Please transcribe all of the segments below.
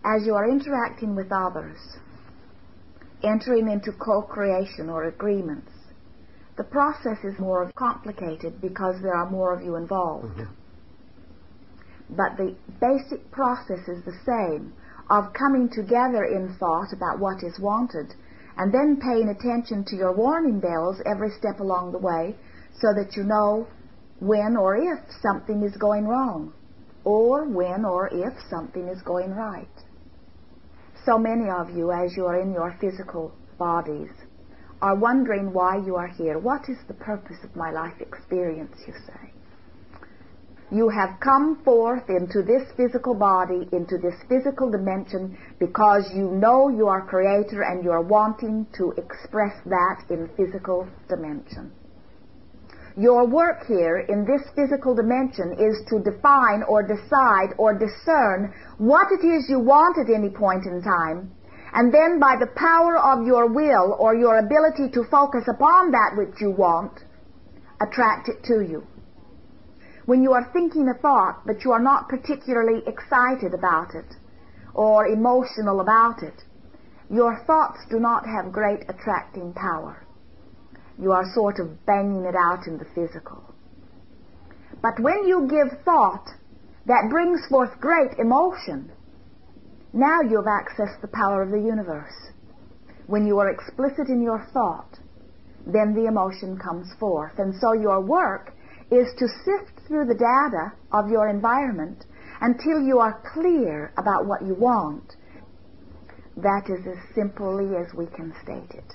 as you are interacting with others, entering into co-creation or agreements, the process is more complicated because there are more of you involved. But the basic process is the same, of coming together in thought about what is wanted, and then paying attention to your warning bells every step along the way, so that you know when or if something is going wrong, or when or if something is going right. So many of you, as you are in your physical bodies, are wondering why you are here. What is the purpose of my life experience, you say? You have come forth into this physical body, into this physical dimension, because you know you are creator and you are wanting to express that in physical dimension. Your work here in this physical dimension is to define or decide or discern what it is you want at any point in time, and then by the power of your will or your ability to focus upon that which you want, attract it to you. When you are thinking a thought, but you are not particularly excited about it or emotional about it, your thoughts do not have great attracting power. You are sort of banging it out in the physical. But when you give thought that brings forth great emotion, now you have accessed the power of the universe. When you are explicit in your thought, then the emotion comes forth. And so your work is to sift through the data of your environment until you are clear about what you want. That is as simply as we can state it.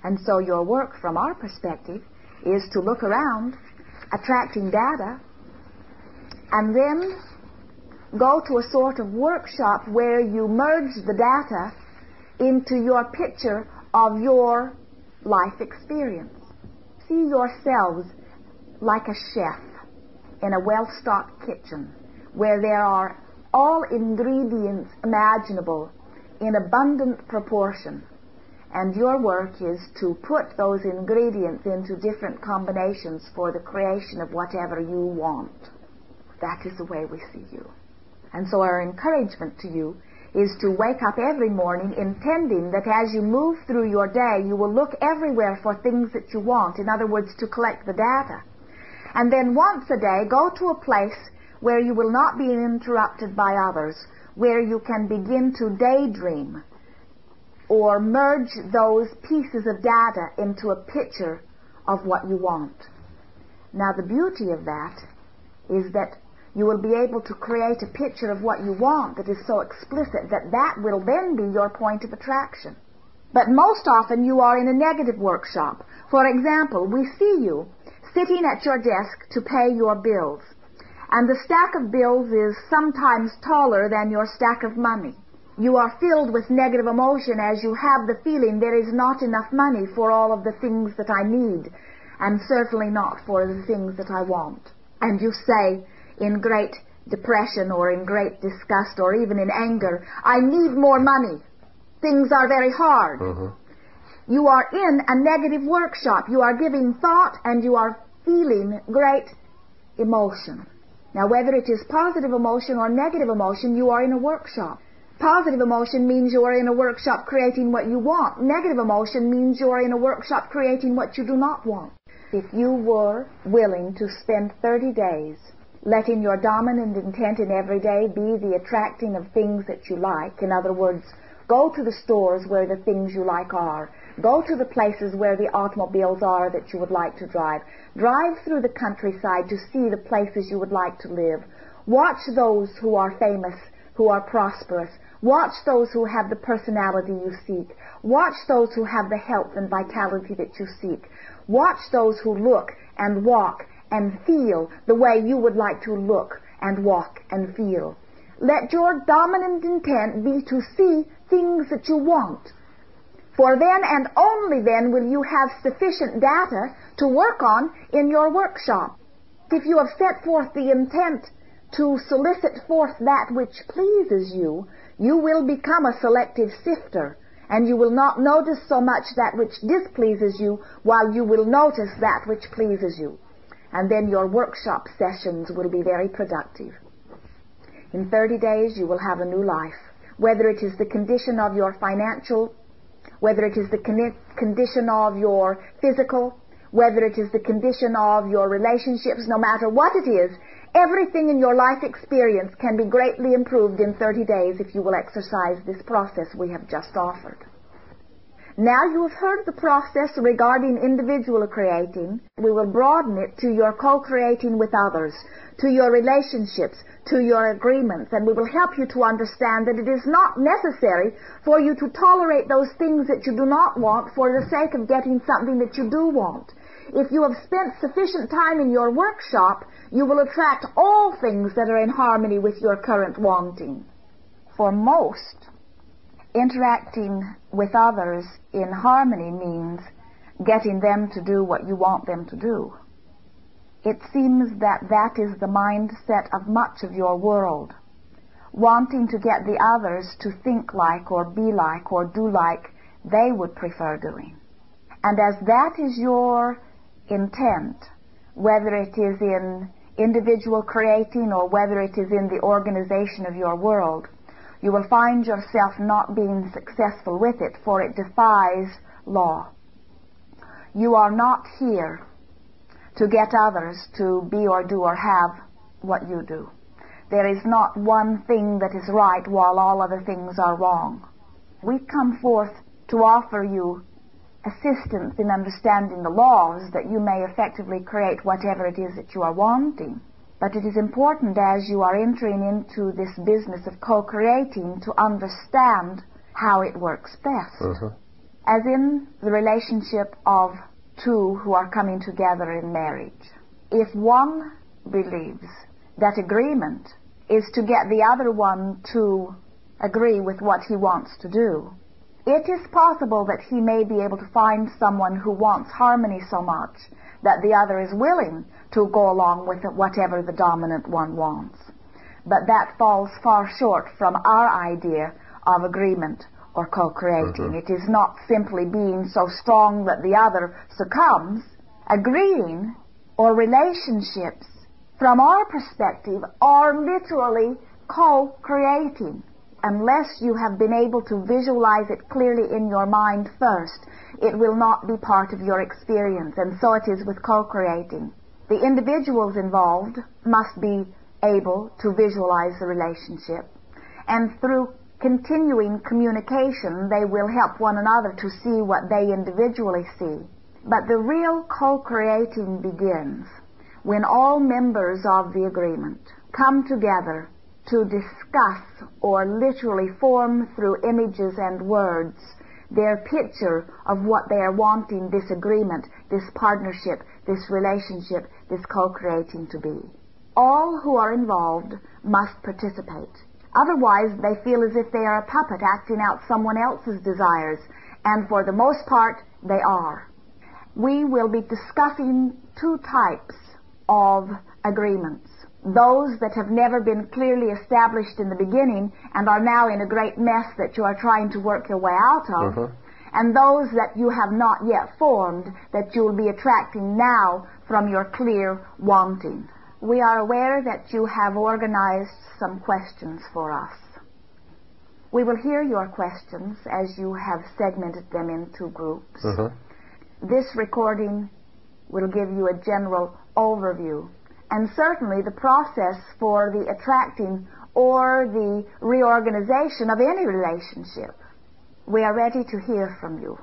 And so your work from our perspective is to look around, attracting data, and then go to a sort of workshop where you merge the data into your picture of your life experience. See yourselves like a chef in a well-stocked kitchen where there are all ingredients imaginable in abundant proportion. And your work is to put those ingredients into different combinations for the creation of whatever you want. That is the way we see you. And so our encouragement to you is to wake up every morning intending that as you move through your day, you will look everywhere for things that you want. In other words, to collect the data. And then once a day, go to a place where you will not be interrupted by others, where you can begin to daydream or merge those pieces of data into a picture of what you want. Now, the beauty of that is that you will be able to create a picture of what you want that is so explicit that that will then be your point of attraction. But most often you are in a negative workshop. For example, we see you sitting at your desk to pay your bills, and the stack of bills is sometimes taller than your stack of money. You are filled with negative emotion as you have the feeling there is not enough money for all of the things that I need, and certainly not for the things that I want. And you say, in great depression or in great disgust or even in anger, I need more money. Things are very hard. You are in a negative workshop. You are giving thought and you are feeling great emotion. Now, whether it is positive emotion or negative emotion, you are in a workshop. Positive emotion means you are in a workshop creating what you want. Negative emotion means you are in a workshop creating what you do not want. If you were willing to spend 30 days letting your dominant intent in every day be the attracting of things that you like, in other words, go to the stores where the things you like are. Go to the places where the automobiles are that you would like to drive. Drive through the countryside to see the places you would like to live. Watch those who are famous, who are prosperous. Watch those who have the personality you seek. Watch those who have the health and vitality that you seek. Watch those who look and walk and feel the way you would like to look and walk and feel. Let your dominant intent be to see things that you want. For then and only then will you have sufficient data to work on in your workshop. If you have set forth the intent to solicit forth that which pleases you, you will become a selective sifter, and you will not notice so much that which displeases you, while you will notice that which pleases you. And then your workshop sessions will be very productive. In 30 days you will have a new life. Whether it is the condition of your financial, whether it is the condition of your physical, whether it is the condition of your relationships, no matter what it is, everything in your life experience can be greatly improved in 30 days if you will exercise this process we have just offered. Now you have heard the process regarding individual creating. We will broaden it to your co-creating with others, to your relationships, to your agreements, and we will help you to understand that it is not necessary for you to tolerate those things that you do not want for the sake of getting something that you do want. If you have spent sufficient time in your workshop, you will attract all things that are in harmony with your current wanting. For most, interacting with others in harmony means getting them to do what you want them to do. It seems that that is the mindset of much of your world, wanting to get the others to think like or be like or do like they would prefer doing. And as that is your intent, whether it is in individual creating or whether it is in the organization of your world, you will find yourself not being successful with it, for it defies law. You are not here to get others to be or do or have what you do. There is not one thing that is right while all other things are wrong. We come forth to offer you assistance in understanding the laws that you may effectively create whatever it is that you are wanting. But it is important as you are entering into this business of co-creating to understand how it works best. As in the relationship of two who are coming together in marriage. If one believes that agreement is to get the other one to agree with what he wants to do, it is possible that he may be able to find someone who wants harmony so much that the other is willing to go along with whatever the dominant one wants. But that falls far short from our idea of agreement or co-creating. It is not simply being so strong that the other succumbs. Agreeing or relationships, from our perspective, are literally co-creating. Unless you have been able to visualize it clearly in your mind first, it will not be part of your experience, and so it is with co-creating. The individuals involved must be able to visualize the relationship, and through continuing communication, they will help one another to see what they individually see. But the real co-creating begins when all members of the agreement come together to discuss or literally form through images and words their picture of what they are wanting this agreement, this partnership, this relationship, this co-creating to be. All who are involved must participate. Otherwise, they feel as if they are a puppet acting out someone else's desires, and for the most part, they are. We will be discussing two types of agreements. Those that have never been clearly established in the beginning and are now in a great mess that you are trying to work your way out of, and those that you have not yet formed that you will be attracting now from your clear wanting. We are aware that you have organized some questions for us. We will hear your questions as you have segmented them into groups. This recording will give you a general overview, and certainly the process for the attracting or the reorganization of any relationship. We are ready to hear from you.